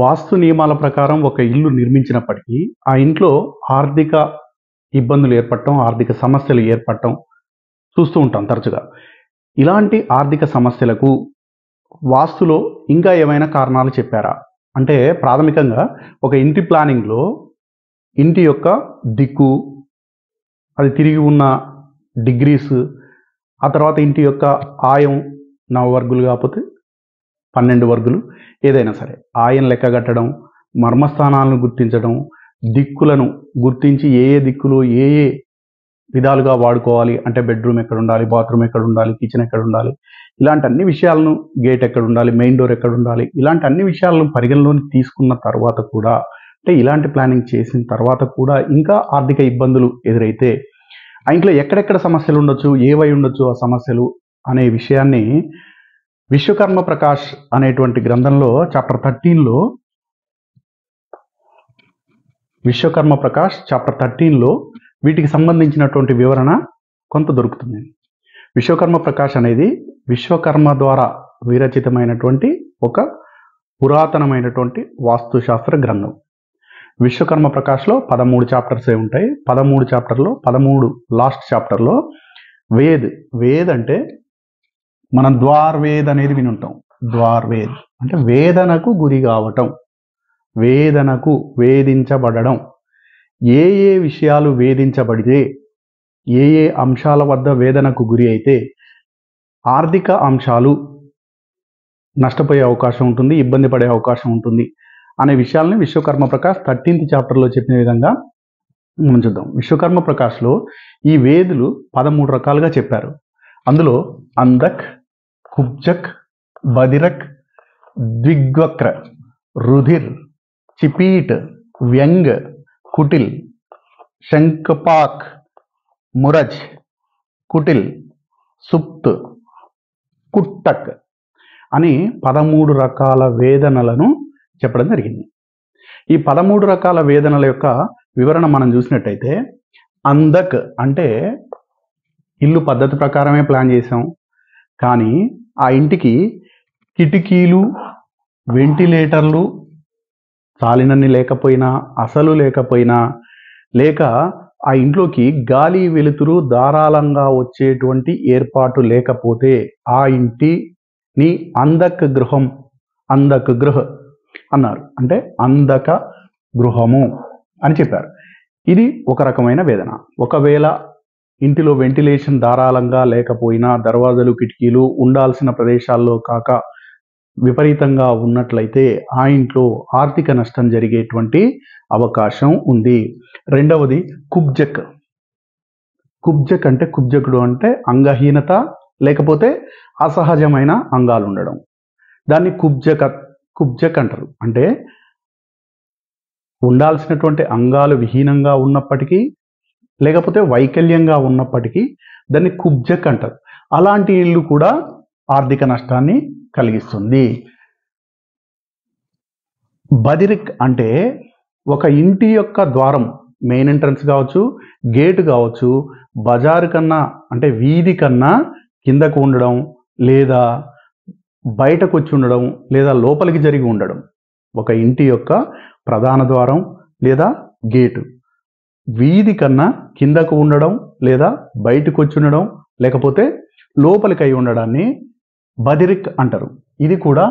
వాస్తు నియమాల ప్రకారం ఒక ఇల్లు నిర్మించినప్పటికీ, ఆ ఇంట్లో ఆర్థిక ఇబ్బందులు ఏర్పడటం, ఆర్థిక సమస్యలు ఏర్పడటం చూస్తూ ఉంటాం తరచుగా. ఇలాంటి ఆర్థిక సమస్యలకు వాస్తులో ఇంకా ఏమైనా కారణాలు చెప్పారా? అంటే ప్రాథమికంగా ఒక ఇంటి ప్లానింగ్‌లో ఇంటి యొక్క దిక్కు, అది తిరిగి ఉన్న డిగ్రీస్, ఆ తర్వాత ఇంటి యొక్క ఆయం నవవర్గులు కాకపోతే 12 వర్గులు ఏదైనా సరే. ఆయన లెక్క కట్టడం, మర్మస్థానాలను గుర్తించడం, దిక్కులను గుర్తించి ఏ ఏ దిక్కులు ఏ ఏ విధాలుగా వాడుకోవాలి అంటే బెడ్రూమ్ ఎక్కడ ఉండాలి, బాత్రూమ్ ఎక్కడ ఉండాలి, కిచెన్ ఎక్కడ ఉండాలి, ఇలాంటి అన్ని విషయాలను, గేట్ ఎక్కడ ఉండాలి, మెయిన్ డోర్ ఎక్కడ ఉండాలి, ఇలాంటి అన్ని విషయాలను పరిగణలోకి తీసుకున్న తర్వాత కూడా, అంటే ఇలాంటి ప్లానింగ్ చేసిన తర్వాత కూడా ఇంకా ఆర్థిక ఇబ్బందులు ఎదురైతే ఆ ఇంట్లో ఎక్కడెక్కడ సమస్యలు ఉండొచ్చు, ఏవై ఉండొచ్చు ఆ సమస్యలు అనే విషయాన్ని విశ్వకర్మ ప్రకాష్ అనేటువంటి గ్రంథంలో చాప్టర్ 13లో విశ్వకర్మ ప్రకాష్ చాప్టర్ 13లో వీటికి సంబంధించినటువంటి వివరణ కొంత దొరుకుతుంది. విశ్వకర్మ ప్రకాష్ అనేది విశ్వకర్మ ద్వారా విరచితమైనటువంటి ఒక పురాతనమైనటువంటి వాస్తుశాస్త్ర గ్రంథం. విశ్వకర్మ ప్రకాష్లో 13 చాప్టర్సే ఉంటాయి. 13 చాప్టర్లో 13 లాస్ట్ చాప్టర్లో వేద్ అంటే మనం ద్వార్వేద్ అనేది విని ఉంటాం. ద్వార్వేద్ అంటే వేదనకు గురి కావటం, వేదనకు వేధించబడడం. ఏ ఏ విషయాలు వేధించబడితే, ఏ ఏ అంశాల వద్ద వేదనకు గురి అయితే ఆర్థిక అంశాలు నష్టపోయే అవకాశం ఉంటుంది, ఇబ్బంది పడే అవకాశం ఉంటుంది అనే విషయాల్ని విశ్వకర్మ ప్రకాష్ 13th చాప్టర్లో చెప్పిన విధంగా మనం చూద్దాం. విశ్వకర్మ ప్రకాష్లో ఈ వేదులు 13 రకాలుగా చెప్పారు. అందులో అందక్, కుబ్జక్, బదిరక్, ద్విగ్వక్ర, రుధిర్, చిపీట్, వ్యంగ్, కుటిల్, శంఖపాక్, మురజ్, కుటిల్, సుప్త్, కుట్టక్ అని 13 రకాల వేదనలను చెప్పడం జరిగింది. ఈ 13 రకాల వేదనల యొక్క వివరణ మనం చూసినట్టయితే, అందక్ అంటే ఇల్లు పద్ధతి ప్రకారమే ప్లాన్ చేసాం, కానీ ఆ ఇంటికి కిటికీలు, వెంటిలేటర్లు చాలినన్ని లేకపోయినా, అసలు లేకపోయినా, లేక ఆ ఇంట్లోకి గాలి వెలుతురు ధారాళంగా వచ్చేటువంటి ఏర్పాటు లేకపోతే ఆ ఇంటిని అందక గృహ అన్నారు. అంటే అందక గృహము అని చెప్పారు. ఇది ఒక రకమైన వేదన. ఒకవేళ ఇంటిలో వెంటిలేషన్ ధారాళంగా లేకపోయినా, దర్వాజాలు, కిటికీలు ఉండాల్సిన ప్రదేశాల్లో కాక విపరీతంగా ఉన్నట్లయితే ఆ ఇంట్లో ఆర్థిక నష్టం జరిగేటువంటి అవకాశం ఉంది. రెండవది కుబ్జక్. కుబ్జక్ అంటే, కుబ్జకుడు అంటే అంగహీనత లేకపోతే అసహజమైన అంగాలు ఉండడం. దాన్ని కుబ్జక్ అంటారు. అంటే ఉండాల్సినటువంటి అంగాలు విహీనంగా ఉన్నప్పటికీ, లేకపోతే వైకల్యంగా ఉన్నప్పటికీ దాన్ని కుబ్జక్ అంటారు. అలాంటి ఇల్లు కూడా ఆర్థిక నష్టాన్ని కలిగిస్తుంది. బదిరిక్ అంటే ఒక ఇంటి యొక్క ద్వారం, మెయిన్ ఎంట్రన్స్ కావచ్చు, గేటు కావచ్చు, బజారు కన్నా అంటే వీధి కన్నా కిందకు ఉండడం, లేదా బయటకు వచ్చి ఉండడం, లేదా లోపలికి జరిగి ఉండడం. ఒక ఇంటి యొక్క ప్రధాన ద్వారం లేదా గేటు వీధి కన్నా కిందకు ఉండడం, లేదా బయటకు వచ్చి ఉండడం, లేకపోతే లోపలికి అయి ఉండడాన్ని బదిరిక్ అంటారు. ఇది కూడా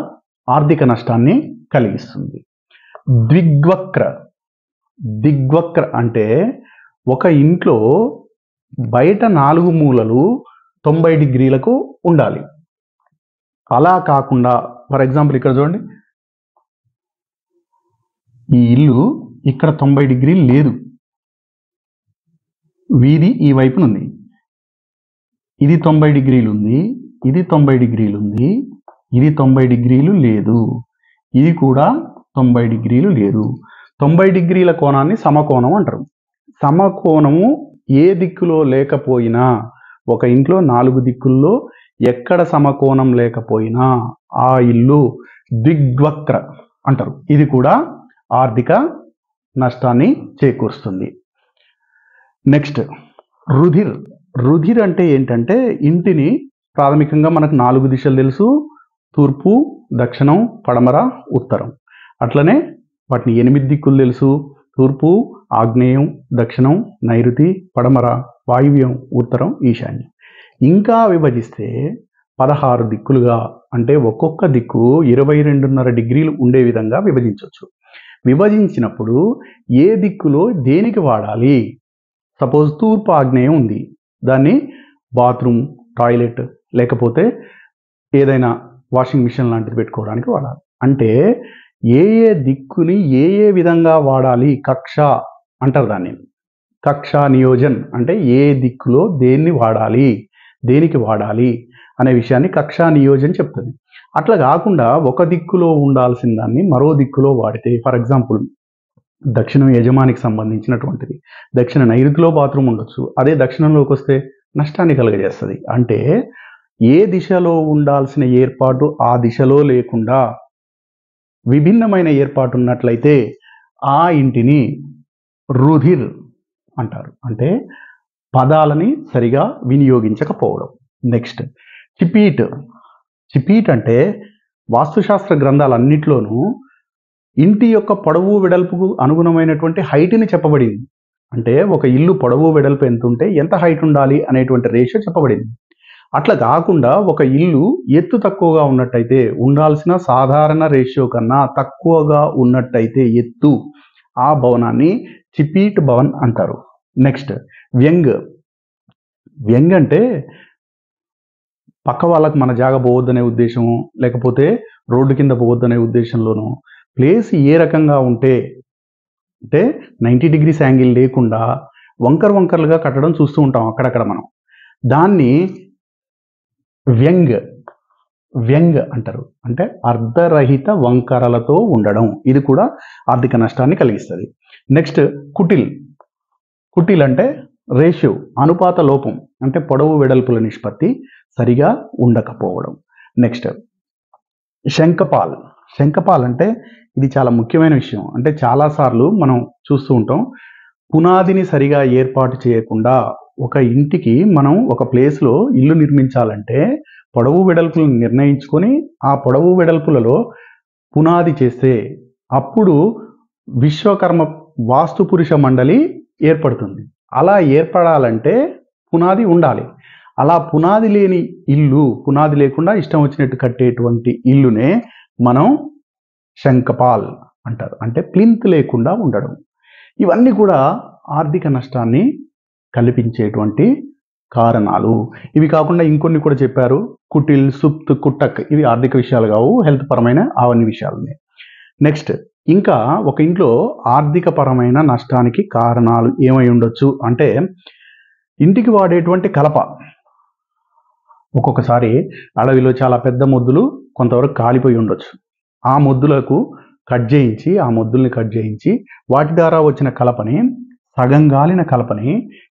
ఆర్థిక నష్టాన్ని కలిగిస్తుంది. దిగ్వక్ర అంటే ఒక ఇంట్లో బయట 4 మూలలు 90 డిగ్రీలకు ఉండాలి. అలా కాకుండా, ఫర్ ఎగ్జాంపుల్ ఇక్కడ చూడండి, ఈ ఇల్లు ఇక్కడ 90 డిగ్రీలు లేదు, వీధి ఈ వైపున ఉంది, ఇది 90 డిగ్రీలు ఉంది, ఇది 90 డిగ్రీలు ఉంది, ఇది 90 డిగ్రీలు లేదు, ఇది కూడా 90 డిగ్రీలు లేదు. 90 డిగ్రీల కోణాన్ని సమకోణం అంటారు. సమకోణము ఏ దిక్కులో లేకపోయినా, ఒక ఇంట్లో 4 దిక్కుల్లో ఎక్కడ సమకోణం లేకపోయినా ఆ ఇల్లు దిగ్వక్ర అంటారు. ఇది కూడా ఆర్థిక నష్టాన్ని చేకూరుస్తుంది. నెక్స్ట్ రుధిర్ అంటే ఏంటంటే, ఇంటిని ప్రాథమికంగా మనకు 4 దిశలు తెలుసు: తూర్పు, దక్షిణం, పడమర, ఉత్తరం. అట్లనే వాటిని 8 దిక్కులు తెలుసు. తూర్పు, ఆగ్నేయం, దక్షిణం, నైరుతి, పడమర, వాయువ్యం, ఉత్తరం, ఈశాన్యం. ఇంకా విభజిస్తే 16 దిక్కులుగా, అంటే ఒక్కొక్క దిక్కు 22.5 డిగ్రీలు ఉండే విధంగా విభజించవచ్చు. విభజించినప్పుడు ఏ దిక్కులో దేనికి వాడాలి? సపోజ్ తూర్పు ఆగ్నేయం ఉంది, దాన్ని బాత్రూమ్, టాయిలెట్ లేకపోతే ఏదైనా వాషింగ్ మిషన్ లాంటిది పెట్టుకోవడానికి వాడాలి. అంటే ఏ ఏ దిక్కుని ఏ ఏ విధంగా వాడాలి, కక్ష అంటారు దాన్ని. కక్షా నియోజన్ అంటే ఏ దిక్కులో దేన్ని వాడాలి, దేనికి వాడాలి అనే విషయాన్ని కక్షా నియోజన్ చెప్తుంది. అట్లా కాకుండా ఒక దిక్కులో ఉండాల్సిన దాన్ని మరో దిక్కులో వాడితే, ఫర్ ఎగ్జాంపుల్ దక్షిణం యజమానికి సంబంధించినటువంటిది, దక్షిణ నైరుతిలో బాత్రూమ్ ఉండొచ్చు, అదే దక్షిణంలోకి వస్తే నష్టాన్ని కలుగజేస్తుంది. అంటే ఏ దిశలో ఉండాల్సిన ఏర్పాటు ఆ దిశలో లేకుండా విభిన్నమైన ఏర్పాటు ఉన్నట్లయితే ఆ ఇంటిని రుధిర్ అంటారు. అంటే పదాలని సరిగా వినియోగించకపోవడం. నెక్స్ట్ చిపీట్. చిపీట్ అంటే వాస్తుశాస్త్ర గ్రంథాలన్నిట్లోనూ ఇంటి యొక్క పొడవు వెడల్పుకు అనుగుణమైనటువంటి హైట్ని చెప్పబడింది. అంటే ఒక ఇల్లు పొడవు వెడల్పు ఎంత ఉంటే ఎంత హైట్ ఉండాలి అనేటువంటి రేషియో చెప్పబడింది. అట్లా కాకుండా ఒక ఇల్లు ఎత్తు తక్కువగా ఉన్నట్టయితే, ఉండాల్సిన సాధారణ రేషియో కన్నా తక్కువగా ఉన్నట్టయితే ఎత్తు, ఆ భవనాన్ని చిపీట్ భవన్ అంటారు. నెక్స్ట్ వ్యంగ్. వ్యంగ్ అంటే పక్క వాళ్ళకి మన జాగ పోవద్దనే ఉద్దేశం, లేకపోతే రోడ్డు కింద పోవద్దనే ఉద్దేశంలోనూ ప్లేస్ ఏ రకంగా ఉంటే, అంటే 90 డిగ్రీస్ యాంగిల్ లేకుండా వంకరలుగా కట్టడం చూస్తూ ఉంటాం అక్కడక్కడ మనం. దాన్ని వ్యంగ్ అంటారు. అంటే అర్ధరహిత వంకరలతో ఉండడం. ఇది కూడా ఆర్థిక నష్టాన్ని కలిగిస్తుంది. నెక్స్ట్ కుటిల్. కుటిల్ అంటే రేషియో, అనుపాత లోపం, అంటే పొడవు వెడల్పుల నిష్పత్తి సరిగా ఉండకపోవడం. నెక్స్ట్ శంఖపాల్. శంఖపాల్ అంటే ఇది చాలా ముఖ్యమైన విషయం. అంటే చాలాసార్లు మనం చూస్తూ ఉంటాం, పునాదిని సరిగా ఏర్పాటు చేయకుండా ఒక ఇంటికి మనం ఒక ప్లేస్లో ఇల్లు నిర్మించాలంటే పొడవు వెడల్పులను నిర్ణయించుకొని ఆ పొడవు వెడల్పులలో పునాది చేస్తే అప్పుడు విశ్వకర్మ వాస్తు పురుష మండలి ఏర్పడుతుంది. అలా ఏర్పడాలంటే పునాది ఉండాలి. అలా పునాది లేని ఇల్లు, పునాది లేకుండా ఇష్టం వచ్చినట్టు కట్టేటువంటి ఇల్లునే మనం శంఖపాల్ అంటారు. అంటే ప్లింత్ లేకుండా ఉండడం. ఇవన్నీ కూడా ఆర్థిక నష్టాన్ని కల్పించేటువంటి కారణాలు. ఇవి కాకుండా ఇంకొన్ని కూడా చెప్పారు, కుటిల్, సుప్త్, కుట్టక్. ఇవి ఆర్థిక విషయాలు కావు, హెల్త్ పరమైన అవన్నీ విషయాలు. నెక్స్ట్ ఇంకా ఒక ఇంట్లో ఆర్థిక పరమైన నష్టానికి కారణాలు ఏమై ఉండొచ్చు అంటే, ఇంటికి వాడేటువంటి కలప. ఒక్కొక్కసారి అడవిలో చాలా పెద్ద మొద్దులు కొంతవరకు కాలిపోయి ఉండొచ్చు. ఆ మొద్దులకు ఆ మొద్దుల్ని కట్ చేయించి వాటి ద్వారా వచ్చిన కలపని, సగం గాలిన కలపని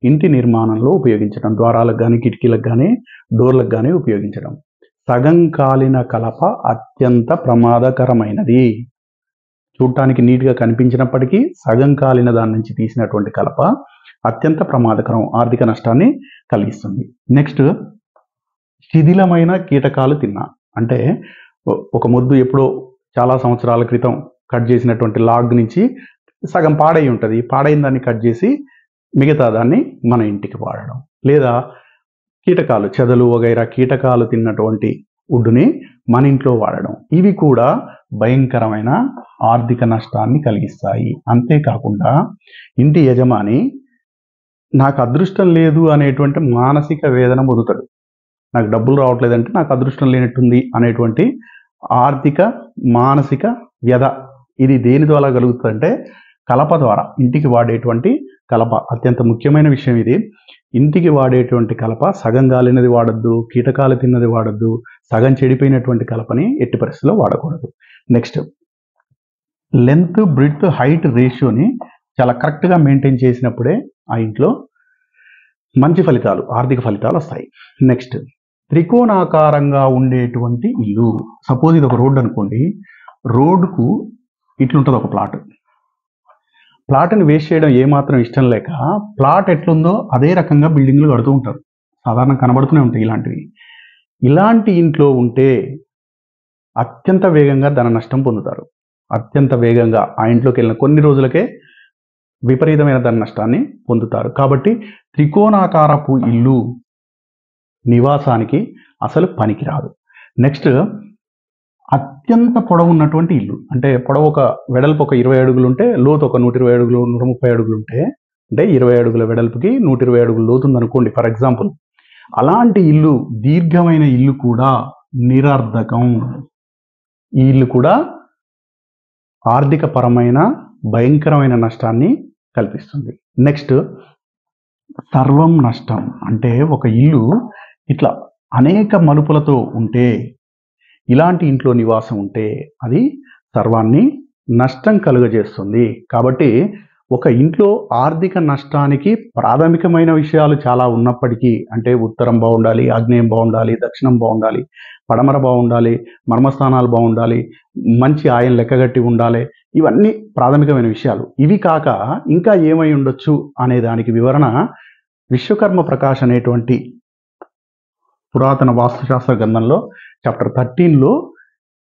ఇంటి నిర్మాణంలో ఉపయోగించడం. ద్వారాలకు కానీ, కిటికీలకు కానీ, డోర్లకు కానీ ఉపయోగించడం. సగం కాలిన కలప అత్యంత ప్రమాదకరమైనది. చూడటానికి నీట్గా కనిపించినప్పటికీ సగం కాలిన దాని నుంచి తీసినటువంటి కలప అత్యంత ప్రమాదకరం, ఆర్థిక నష్టాన్ని కలిగిస్తుంది. నెక్స్ట్ శిథిలమైన కీటకాలు తిన్నా. అంటే ఒక మొద్దు ఎప్పుడో చాలా సంవత్సరాల క్రితం కట్ చేసినటువంటి లాగ్ నుంచి సగం పాడై ఉంటుంది. పాడైన దాన్ని కట్ చేసి మిగతా దాన్ని మన ఇంటికి వాడడం. లేదా కీటకాలు, చెదలు వగైరా కీటకాలు తిన్నటువంటి వుడ్డుని మన ఇంట్లో వాడడం. ఇవి కూడా భయంకరమైన ఆర్థిక నష్టాన్ని కలిగిస్తాయి. అంతేకాకుండా ఇంటి యజమాని నాకు అదృష్టం లేదు అనేటువంటి మానసిక వేదన పొందుతాడు. నాకు డబ్బులు రావట్లేదంటే నాకు అదృష్టం లేనట్టుంది అనేటువంటి ఆర్థిక మానసిక వ్యధ. ఇది దేని ద్వారా కలుగుతుందంటే కలప ద్వారా. ఇంటికి వాడేటువంటి కలప అత్యంత ముఖ్యమైన విషయం ఇది. ఇంటికి వాడేటువంటి కలప సగం గాలినది వాడద్దు, కీటకాలు తిన్నది వాడద్దు, సగం చెడిపోయినటువంటి కలపని ఎట్టి పరిస్థితుల్లో వాడకూడదు. నెక్స్ట్ లెంత్, బ్రిడ్త్, హైట్ రేషియోని చాలా కరెక్ట్గా మెయింటైన్ చేసినప్పుడే ఆ ఇంట్లో మంచి ఫలితాలు, ఆర్థిక ఫలితాలు వస్తాయి. నెక్స్ట్ త్రికోణాకారంగా ఉండేటువంటి ఇల్లు. సపోజ్ ఇది ఒక రోడ్డు అనుకోండి, రోడ్డుకు ఇట్లుంటుంది ఒక ప్లాట్ని వేస్ట్ చేయడం ఏమాత్రం ఇష్టం లేక ప్లాట్ ఎట్లుందో అదే రకంగా బిల్డింగ్లు కడుతూ ఉంటారు. సాధారణ కనబడుతూనే ఉంటాయి ఇలాంటివి. ఇలాంటి ఇంట్లో ఉంటే అత్యంత వేగంగా ధన నష్టం పొందుతారు. అత్యంత వేగంగా ఆ ఇంట్లోకి వెళ్ళిన కొన్ని రోజులకే విపరీతమైన ధన నష్టాన్ని పొందుతారు. కాబట్టి త్రికోణాకారపు ఇల్లు నివాసానికి అసలు పనికిరాదు. నెక్స్ట్, అత్యంత పొడవు ఉన్నటువంటి ఇల్లు, అంటే పొడవు ఒక వెడల్పు ఒక 20 అడుగులు ఉంటే లోతు ఒక 120 అడుగులు 130 అడుగులు ఉంటే, అంటే 20 అడుగుల వెడల్పుకి 120 అడుగులు లోతు ఉందనుకోండి ఫర్ ఎగ్జాంపుల్. అలాంటి ఇల్లు, దీర్ఘమైన ఇల్లు కూడా నిరర్ధకం. ఈ ఇల్లు కూడా ఆర్థిక పరమైన భయంకరమైన నష్టాన్ని కల్పిస్తుంది. నెక్స్ట్, సర్వం నష్టం. అంటే ఒక ఇల్లు ఇట్లా అనేక మలుపులతో ఉంటే, ఇలాంటి ఇంట్లో నివాసం ఉంటే అది సర్వాన్ని నష్టం కలుగజేస్తుంది. కాబట్టి ఒక ఇంట్లో ఆర్థిక నష్టానికి ప్రాథమికమైన విషయాలు చాలా ఉన్నప్పటికీ, అంటే ఉత్తరం బాగుండాలి, ఆగ్నేయం బాగుండాలి, దక్షిణం బాగుండాలి, పడమర బాగుండాలి, మర్మస్థానాలు బాగుండాలి, మంచి ఆయన లెక్కగట్టి ఉండాలి, ఇవన్నీ ప్రాథమికమైన విషయాలు. ఇవి కాక ఇంకా ఏమై ఉండొచ్చు అనే దానికి వివరణ విశ్వకర్మ ప్రకాష్ అనేటువంటి పురాతన వాస్తుశాస్త్ర గ్రంథంలో చాప్టర్ 13లో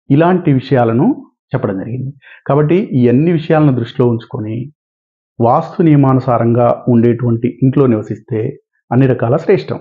ఇలాంటి విషయాలను చెప్పడం జరిగింది. కాబట్టి ఈ అన్ని విషయాలను దృష్టిలో ఉంచుకొని వాస్తు నియమానుసారంగా ఉండేటువంటి ఇంట్లో నివసిస్తే అన్ని రకాల శ్రేష్టం.